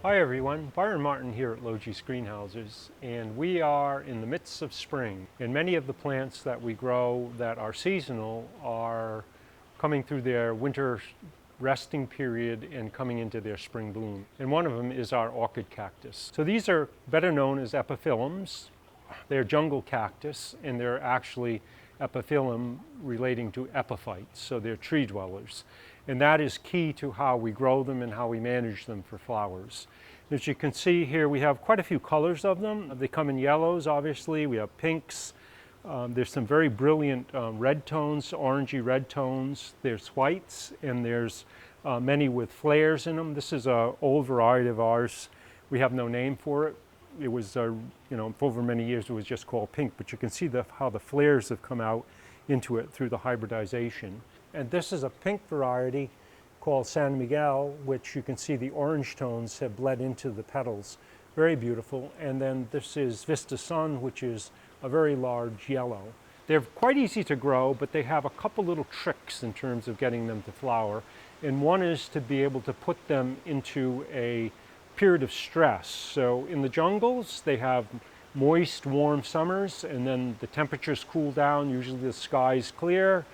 Hi everyone, Byron Martin here at Logis Greenhouses, and we are in the midst of spring. And many of the plants that we grow that are seasonal are coming through their winter resting period and coming into their spring bloom. And one of them is our orchid cactus. So these are better known as epiphyllums. They're jungle cactus, and they're actually epiphyllum relating to epiphytes, so they're tree dwellers. And that is key to how we grow them and how we manage them for flowers. As you can see here, we have quite a few colors of them. They come in yellows, obviously. We have pinks. There's some very brilliant red tones, orangey red tones. There's whites, and there's many with flares in them. This is an old variety of ours. We have no name for it. It was, for over many years it was just called pink, but you can see how the flares have come out into it through the hybridization. And this is a pink variety called San Miguel, which you can see the orange tones have bled into the petals. Very beautiful. And then this is Vista Sun, which is a very large yellow. They're quite easy to grow, but they have a couple little tricks in terms of getting them to flower. And one is to be able to put them into a period of stress. So in the jungles, they have moist, warm summers, and then the temperatures cool down. Usually the sky's clear,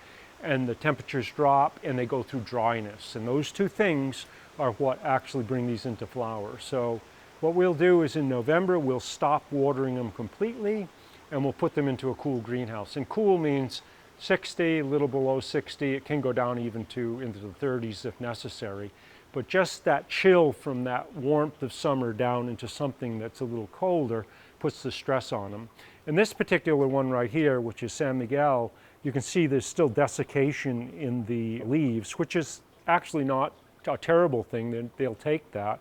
and the temperatures drop, and they go through dryness. And those two things are what actually bring these into flower. So what we'll do is in November, we'll stop watering them completely, and we'll put them into a cool greenhouse. And cool means 60, a little below 60. It can go down even into the 30s if necessary. But just that chill from that warmth of summer down into something that's a little colder puts the stress on them. And this particular one right here, which is San Miguel, you can see there's still desiccation in the leaves, which is actually not a terrible thing. They'll take that.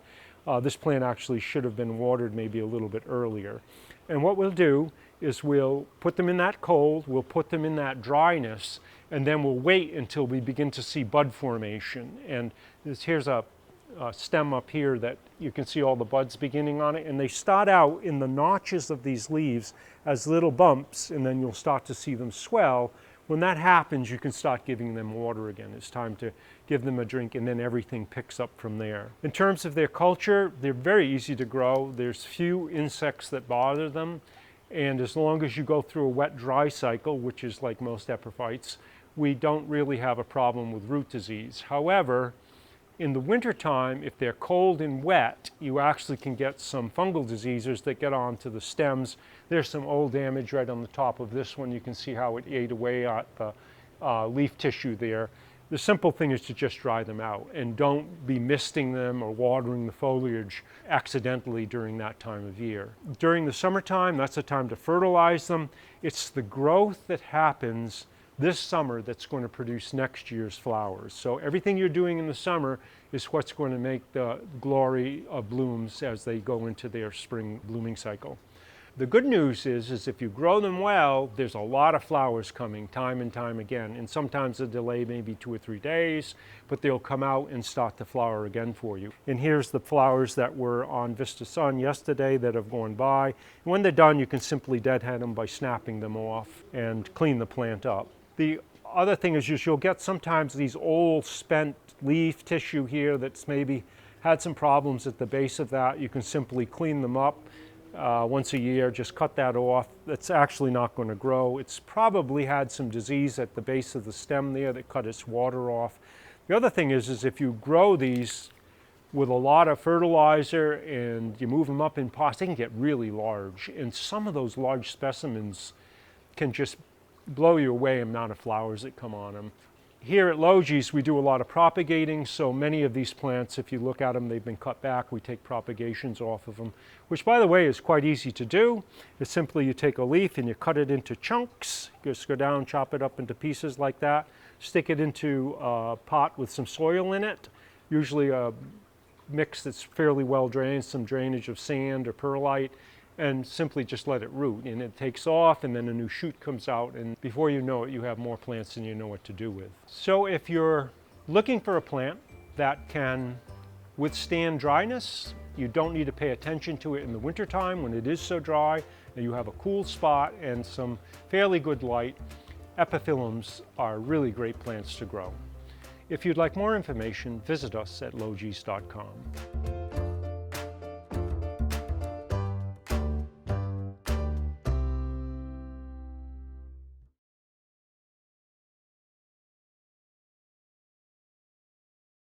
This plant actually should have been watered maybe a little bit earlier. And what we'll do is we'll put them in that cold, we'll put them in that dryness, and then we'll wait until we begin to see bud formation. And here's a stem up here that you can see all the buds beginning on it, and they start out in the notches of these leaves as little bumps, and then you'll start to see them swell. When that happens, you can start giving them water again. It's time to give them a drink, and then everything picks up from there. In terms of their culture, they're very easy to grow. There's few insects that bother them, and as long as you go through a wet-dry cycle, which is like most epiphytes, we don't really have a problem with root disease. However, in the wintertime, if they're cold and wet, you actually can get some fungal diseases that get onto the stems. There's some old damage right on the top of this one. You can see how it ate away at the leaf tissue there. The simple thing is to just dry them out, and don't be misting them or watering the foliage accidentally during that time of year. During the summertime, that's the time to fertilize them. It's the growth that happens this summer that's going to produce next year's flowers. So everything you're doing in the summer is what's going to make the glory of blooms as they go into their spring blooming cycle. The good news is if you grow them well, there's a lot of flowers coming time and time again. And sometimes the delay may be 2 or 3 days, but they'll come out and start to flower again for you. And here's the flowers that were on Vista Sun yesterday that have gone by. And when they're done, you can simply deadhead them by snapping them off and clean the plant up. The other thing is you'll get sometimes these old spent leaf tissue here that's maybe had some problems at the base of that. You can simply clean them up once a year, just cut that off. That's actually not going to grow. It's probably had some disease at the base of the stem there that cut its water off. The other thing is if you grow these with a lot of fertilizer and you move them up in pots, they can get really large. And some of those large specimens can just blow you away, the amount of flowers that come on them. Here at Logis, we do a lot of propagating, so many of these plants, if you look at them, they've been cut back. We take propagations off of them, which, by the way, is quite easy to do. It's simply you take a leaf and you cut it into chunks. Just go down, chop it up into pieces like that, stick it into a pot with some soil in it, usually a mix that's fairly well drained, some drainage of sand or perlite, and simply just let it root. And it takes off, and then a new shoot comes out, and before you know it, you have more plants than you know what to do with. So if you're looking for a plant that can withstand dryness, you don't need to pay attention to it in the wintertime when it is so dry, and you have a cool spot and some fairly good light, Epiphyllums are really great plants to grow. If you'd like more information, visit us at logis.com.